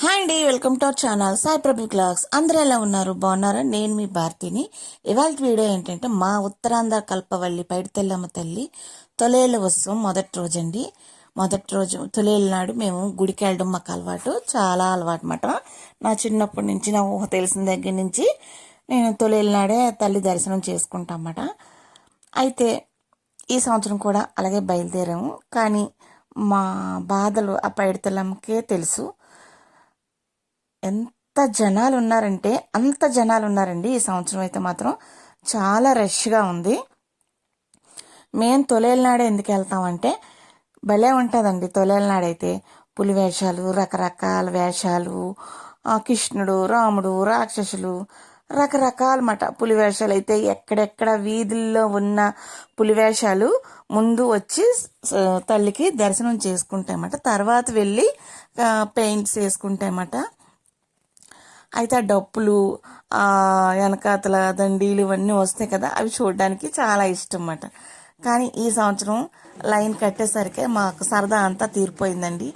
Hi అండి, welcome to our channel Sai Prabhu clocks. అందరూ ఎలా ఉన్నారు? బాగున్నారా? నేను మీ భారతిని. ఇవాళ వీడియో ఏంటంటే మా ఉత్తరాంధ్ర కల్పవల్లి పైడితెల్లమ్మ తల్లి తొలేళ్ళ ఉత్సవం మొదటి రోజు అండి. మొదటి రోజు తొలేళ్ళ నాడు మేము గుడికి వెళ్ళడం మాకు అలవాటు, చాలా అలవాటు అన్నమాట. నా చిన్నప్పటి నుంచి, నా ఊహ తెలిసిన దగ్గర నుంచి నేను తొలేళ్ళ నాడే తల్లి దర్శనం చేసుకుంటాం అన్నమాట. అయితే ఈ సంవత్సరం కూడా అలాగే బయలుదేరాము. కానీ మా బాధలు ఆ పైడితెల్లమ్మకే తెలుసు. ఎంత జనాలు ఉన్నారంటే అంత జనాలు ఉన్నారండి. ఈ సంవత్సరం అయితే మాత్రం చాలా రష్గా ఉంది. మేము తొలేలనాడే ఎందుకు వెళ్తామంటే భలే ఉంటుందండి. తొలేలనాడైతే పులి వేషాలు, రకరకాల వేషాలు, కృష్ణుడు, రాముడు, రాక్షసులు, రకరకాల మాట పులి వేషాలు అయితే ఎక్కడెక్కడ వీధుల్లో ఉన్న పులి వేషాలు ముందు వచ్చి తల్లికి దర్శనం చేసుకుంటాయన్నమాట. తర్వాత వెళ్ళి పెయింట్స్ వేసుకుంటాయన్నమాట. అయితే ఆ డప్పులు, వెనకాతల దండీలు ఇవన్నీ వస్తాయి కదా, అవి చూడడానికి చాలా ఇష్టం అన్నమాట. కానీ ఈ సంవత్సరం లైన్ కట్టేసరికి మాకు సరదా అంతా తీరిపోయిందండి.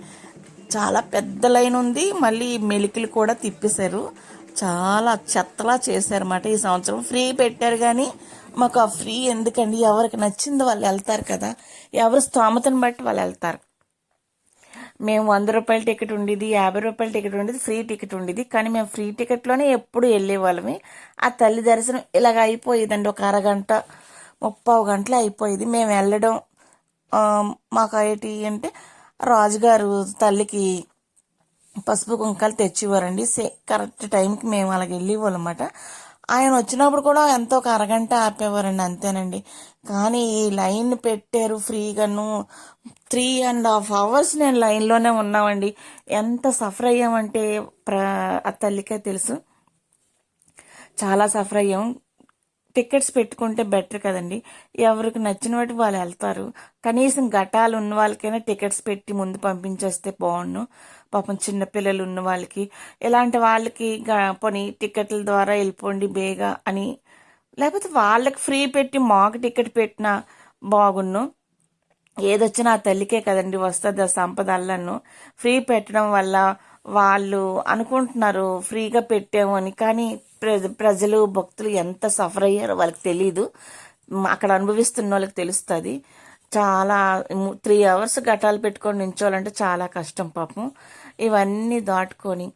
చాలా పెద్ద లైన్ ఉంది, మళ్ళీ మెలికలు కూడా తిప్పేశారు. చాలా చెత్తలా చేశారన్నమాట. ఈ సంవత్సరం ఫ్రీ పెట్టారు కానీ మాకు ఆ ఫ్రీ ఎందుకండి? ఎవరికి నచ్చింది వాళ్ళు వెళ్తారు కదా, ఎవరి స్తోమతను బట్టి వాళ్ళు వెళ్తారు. మేము 100 రూపాయల టికెట్ ఉండేది, 50 రూపాయల టికెట్ ఉండేది, ఫ్రీ టికెట్ ఉండేది. కానీ మేము ఫ్రీ టికెట్లోనే ఎప్పుడు వెళ్ళేవాళ్ళమి. ఆ తల్లి దర్శనం ఇలాగ అయిపోయేదండి. ఒక అరగంట 30 గంటలు అయిపోయేది మేము వెళ్ళడం. మాకు ఏంటి అంటే రాజుగారు తల్లికి పసుపు కుంకాలు తెచ్చివ్వరండి. కరెక్ట్ టైంకి మేము అలాగ వెళ్ళేవాళ్ళం అన్నమాట. ఆయన వచ్చినప్పుడు కూడా ఎంతో ఒక అరగంట ఆపేవారండి, అంతేనండి. కానీ ఈ లైన్ పెట్టారు ఫ్రీగాను. 3.5 అవర్స్ నేను లైన్లోనే ఉన్నామండి. ఎంత సఫర్ అయ్యామంటే ఆ తల్లికే తెలుసు. చాలా సఫర్ అయ్యాం. టికెట్స్ పెట్టుకుంటే బెటర్ కదండి. ఎవరికి నచ్చిన వాటి వాళ్ళు వెళ్తారు. కనీసం ఘటాలు ఉన్న వాళ్ళకైనా టికెట్స్ పెట్టి ముందు పంపించేస్తే బాగుండు. పాపం చిన్నపిల్లలు ఉన్న వాళ్ళకి, ఇలాంటి వాళ్ళకి పోనీ టికెట్ల ద్వారా వెళ్ళిపోండి బేగా అని, లేకపోతే వాళ్ళకి ఫ్రీ పెట్టి మాకు టికెట్ పెట్టినా బాగున్ను. ఏదొచ్చినా ఆ తల్లికే కదండి వస్తుంది ఆ సంపద అల్లను. ఫ్రీ పెట్టడం వల్ల వాళ్ళు అనుకుంటున్నారు ఫ్రీగా పెట్టాము అని, కానీ ప్రజలు భక్తులు ఎంత సఫర్ అయ్యారో వాళ్ళకి తెలీదు. అక్కడ అనుభవిస్తున్న వాళ్ళకి తెలుస్తుంది. చాలా 3 అవర్స్ ఘటాలు పెట్టుకొని నించోవాలంటే చాలా కష్టం పాపం. ఇవన్నీ దాటుకొని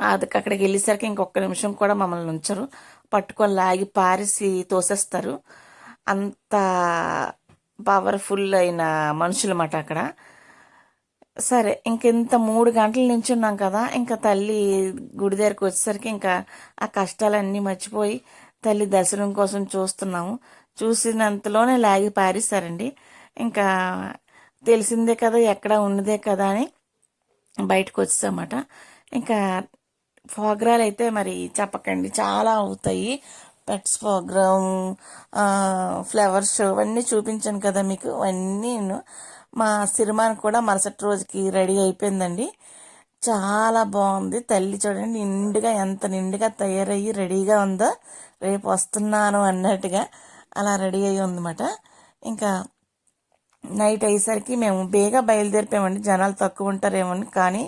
అక్కడికి వెళ్ళేసరికి ఇంకొక నిమిషం కూడా మమ్మల్ని ఉంచరు. పట్టుకొని లాగి పారేసి తోసేస్తారు. అంత పవర్ఫుల్ అయిన మనుషులు అన్నమాట అక్కడ. సరే, ఇంకెంత 3 గంటల నుంచి ఉన్నాం కదా, ఇంకా తల్లి గుడి దగ్గరికి వచ్చేసరికి ఇంకా ఆ కష్టాలన్నీ మర్చిపోయి తల్లి దర్శనం కోసం చూస్తున్నాము. చూసినంతలోనే లాగి పారేశారండి. ఇంకా తెలిసిందే కదా, ఎక్కడ ఉన్నదే కదా అని బయటకు వచ్చేసామాట. ఇంకా ప్రోగ్రాలు అయితే మరి చెప్పకండి, చాలా అవుతాయి. పెట్స్ ప్రోగ్రామ్, ఫ్లవర్ షో ఇవన్నీ చూపించాను కదా మీకు. అవన్నీ మా సిరిమాన్ కూడా మరుసటి రోజుకి రెడీ అయిపోయిందండి. చాలా బాగుంది. తల్లి చూడండి నిండుగా, ఎంత నిండుగా తయారయ్యి రెడీగా ఉందో, రేపు వస్తున్నాను అన్నట్టుగా అలా రెడీ అయ్యి ఉందన్నమాట. ఇంకా నైట్ అయ్యేసరికి మేము బేగా బయలుదేరిపోయామండి. జనాలు తక్కువ ఉంటారేమో కానీ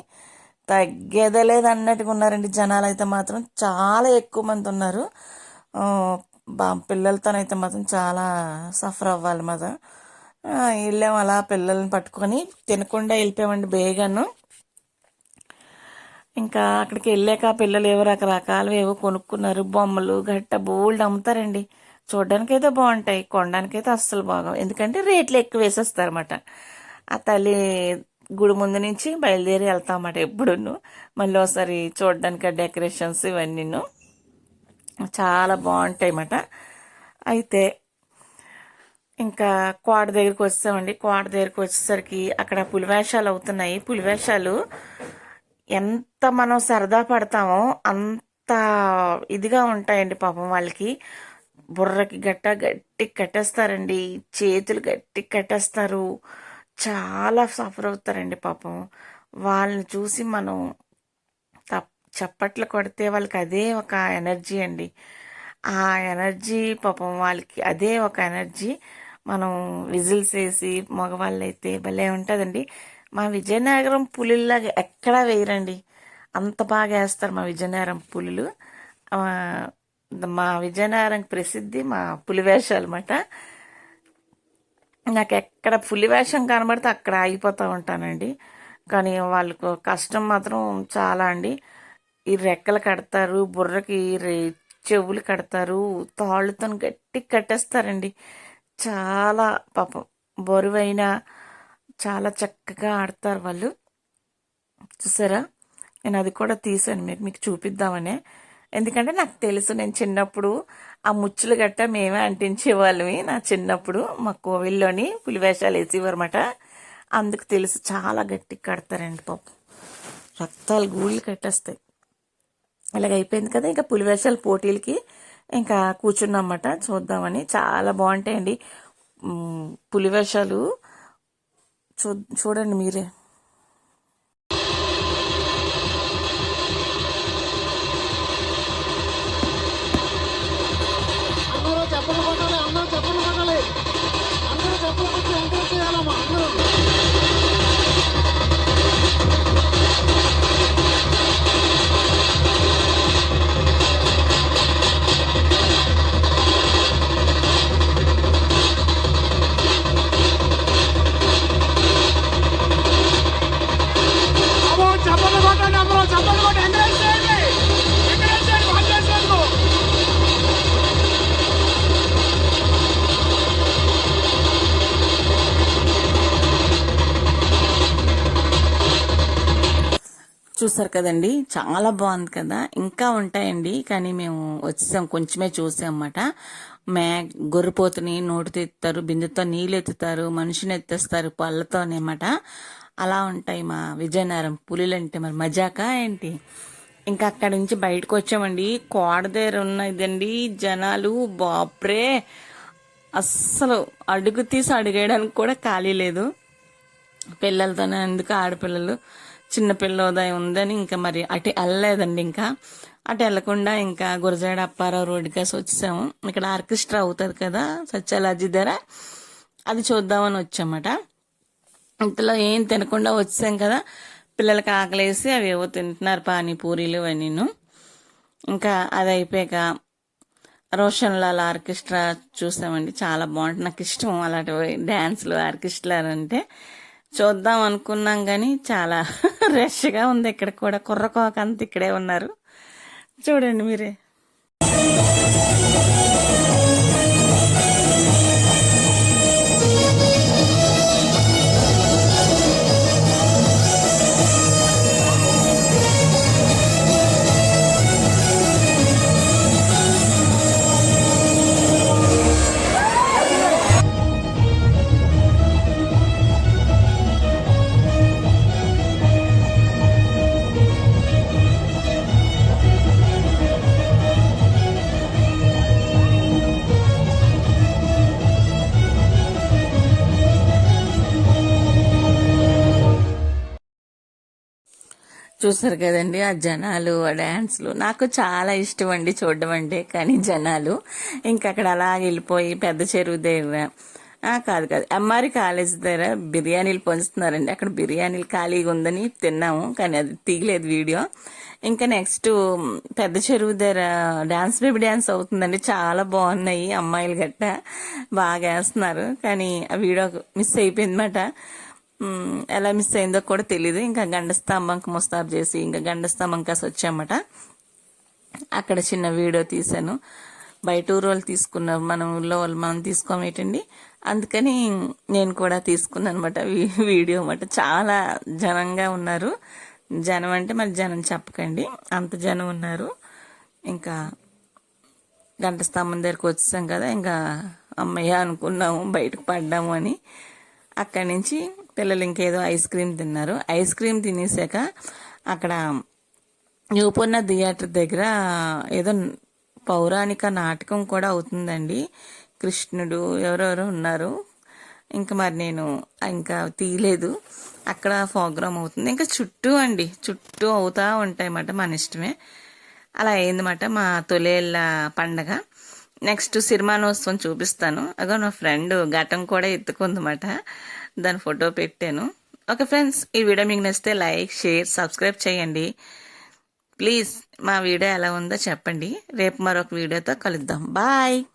తగ్గేదే లేదు అన్నట్టుగా ఉన్నారండి. జనాలు అయితే మాత్రం చాలా ఎక్కువ మంది ఉన్నారు. పిల్లలతోనైతే మాత్రం చాలా సఫర్ అవ్వాలి మాత్రం. వెళ్ళాము అలా పిల్లల్ని పట్టుకొని, తినకుండా వెళ్ళిపోయామండి బేగాను. ఇంకా అక్కడికి వెళ్ళాక పిల్లలు ఏవో రకరకాలు ఏవో కొనుక్కున్నారు. బొమ్మలు గట్ట బోల్డ్ అమ్ముతారండి. చూడడానికైతే బాగుంటాయి, కొనడానికైతే అస్సలు బాగోవు. ఎందుకంటే రేట్లు ఎక్కువ వేసేస్తారన్నమాట. ఆ తల్లి గుడి ముందు నుంచి బయలుదేరి వెళ్తామన్నమాట ఎప్పుడును. మళ్ళీ ఒకసారి చూడడానికి డెకరేషన్స్ ఇవన్నీ చాలా బాగుంటాయి అన్నమాట. అయితే ఇంకా కోట దగ్గరికి వచ్చామండి. కోట దగ్గరికి వచ్చేసరికి అక్కడ పులివేషాలు అవుతున్నాయి. పులివేషాలు ఎంత మనం సరదా పడతామో అంత ఇదిగా ఉంటాయండి. పాపం వాళ్ళకి బుర్రకి గట్టి కట్టేస్తారండి, చేతులు గట్టి కట్టేస్తారు. చాలా సఫర్ అవుతారండి పాపం. వాళ్ళని చూసి మనం చప్పట్లు కొడితే వాళ్ళకి అదే ఒక ఎనర్జీ అండి. ఆ ఎనర్జీ పాపం వాళ్ళకి అదే ఒక ఎనర్జీ. మనం విజిల్స్ వేసి మగవాళ్ళు అయితే భలే ఉంటుందండి. మా విజయనగరం పులిలాగా ఎక్కడా వేయరండి. అంత బాగా వేస్తారు మా విజయనగరం పులులు. ఆ, మా విజయనగరం ప్రసిద్ధి మా పులి వేషాలు అన్నమాట. నాకు ఎక్కడ పులి వేషం కనబడితే అక్కడ ఆగిపోతూ ఉంటానండి. కానీ వాళ్ళకు కష్టం మాత్రం చాలా అండి. ఈ రెక్కలు కడతారు, బుర్రకి చెవులు కడతారు, తాళ్ళతో గట్టి కట్టేస్తారండి. చాలా పాపం బరువైన చాలా చక్కగా ఆడతారు వాళ్ళు. చూసారా, నేను అది కూడా తీసాను మీకు చూపిద్దామనే. ఎందుకంటే నాకు తెలుసు, నేను చిన్నప్పుడు ఆ ముచ్చులు గట్ట మేమే అంటించేవాళ్ళమి. నా చిన్నప్పుడు మా కోవిల్లోని పులివేషాలు వేసేవారన్నమాట. అందుకు తెలుసు, చాలా గట్టిగా కడతారండి పాపం. రక్తాలు గూళ్ళు కట్టేస్తాయి. ఇలాగ అయిపోయింది కదా, ఇంకా పులివేషాల పోటీలకి ఇంకా కూర్చున్నమాట చూద్దామని. చాలా బాగుంటాయండి పులివేషాలు. చూడండి మీరే. చూసారు కదండి, చాలా బాగుంది కదా. ఇంకా ఉంటాయండి, కానీ మేము వచ్చాం, కొంచెమే చూసాం అన్నమాట. గొర్రెపోతుని నోటితో ఎత్తారు, బిందెతో నీళ్ళు ఎత్తుతారు, మనిషిని ఎత్తేస్తారు పళ్ళతోనేమాట. అలా ఉంటాయి మా విజయనగరం పులులంటే. మరి మజాకా ఏంటి. ఇంకా అక్కడి నుంచి బయటకు వచ్చామండి. కోడ దగ్గర ఉన్నదండి జనాలు, బాప్రే, అస్సలు అడుగు తీసి అడిగేయడానికి కూడా ఖాళీ లేదు. పిల్లలతోనే ఎందుకు, ఆడపిల్లలు చిన్నపిల్ల ఉదయం ఉందని ఇంకా మరి అటు వెళ్ళలేదండి. ఇంకా అటు వెళ్ళకుండా ఇంకా గురజాడ అప్పారావు రోడ్డు కేసి వచ్చాము. ఇక్కడ ఆర్కెస్ట్రా అవుతుంది కదా సత్యాలజీ దగ్గర, అది చూద్దామని వచ్చామట. ఇంతలో ఏం తినకుండా వచ్చాం కదా, పిల్లలకి ఆకలేసి అవి ఏవో తింటున్నారు, పానీపూరీలు అవన్నీను. ఇంకా అది అయిపోయాక రోషన్ లాల్ ఆర్కెస్ట్రా చూసామండి. చాలా బాగుంటుంది, నాకు ఇష్టం అలాంటి డ్యాన్స్లు, ఆర్కెస్ట్రా అంటే. చూద్దాం అనుకున్నాం కానీ చాలా రష్గా ఉంది. ఇక్కడ కూడా కుర్రకోక అంత ఇక్కడే ఉన్నారు, చూడండి మీరే. చూసారు కదండి ఆ జనాలు, ఆ డ్యాన్స్లు. నాకు చాలా ఇష్టం అండి చూడడం అంటే. కానీ జనాలు ఇంకా అక్కడ అలా వెళ్ళిపోయి పెద్ద చెరువు దగ్గర, కాదు ఎంఆర్ఈ కాలేజ్ దగ్గర బిర్యానీలు పంచుతున్నారండి. అక్కడ బిర్యానీలు ఖాళీగా ఉందని తిన్నాము, కానీ అది తీయలేదు వీడియో. ఇంకా నెక్స్ట్ పెద్ద చెరువు దగ్గర డాన్స్ బేబీ డ్యాన్స్ అవుతుందండి. చాలా బాగున్నాయి, అమ్మాయిలు గట్ట బాగా వేస్తున్నారు. కానీ ఆ వీడియో మిస్ అయిపోయిందన్నమాట. ఎలా మిస్ అయిందో కూడా తెలీదు. ఇంకా గండస్తంభంకి ముస్తాబు చేసి ఇంకా గండస్తంభం కాసి వచ్చామట. అక్కడ చిన్న వీడియో తీశాను. బయట ఊరు వాళ్ళు తీసుకున్నారు, మన ఊళ్ళో వాళ్ళు మనం తీసుకోమేటండి. అందుకని నేను కూడా తీసుకున్నాను అనమాట వీడియో అన్నమాట. చాలా జనంగా ఉన్నారు. జనం అంటే మరి జనం చెప్పకండి, అంత జనం ఉన్నారు. ఇంకా గంట స్తంభం దగ్గరకు వచ్చాం కదా, ఇంకా అమ్మయ్య అనుకున్నాము, బయటకు పడ్డాము అని. అక్కడి నుంచి పిల్లలు ఇంకేదో ఐస్ క్రీమ్ తిన్నారు. ఐస్ క్రీమ్ తినేసాక అక్కడ న్యూపూర్ణ థియేటర్ దగ్గర ఏదో పౌరాణిక నాటకం కూడా అవుతుందండి. కృష్ణుడు ఎవరెవరో ఉన్నారు. ఇంకా మరి నేను ఇంకా తీయలేదు. అక్కడ ప్రోగ్రామ్ అవుతుంది. ఇంకా చుట్టూ అవుతా ఉంటాయి అన్నమాట, మన ఇష్టమే. అలా అయిందన్నమాట మా తొలేళ్ళ పండగ. నెక్స్ట్ సిరిమానోత్సవం చూపిస్తాను. అగో నా ఫ్రెండ్ ఘటం కూడా ఎత్తుకుందన్నమాట, దాని ఫోటో పెట్టాను. ఓకే ఫ్రెండ్స్, ఈ వీడియో మీకు నచ్చితే లైక్, షేర్, సబ్స్క్రైబ్ చేయండి. ప్లీజ్ మా వీడియో ఎలా ఉందో చెప్పండి. రేపు మరొక వీడియోతో కలుద్దాం. బాయ్.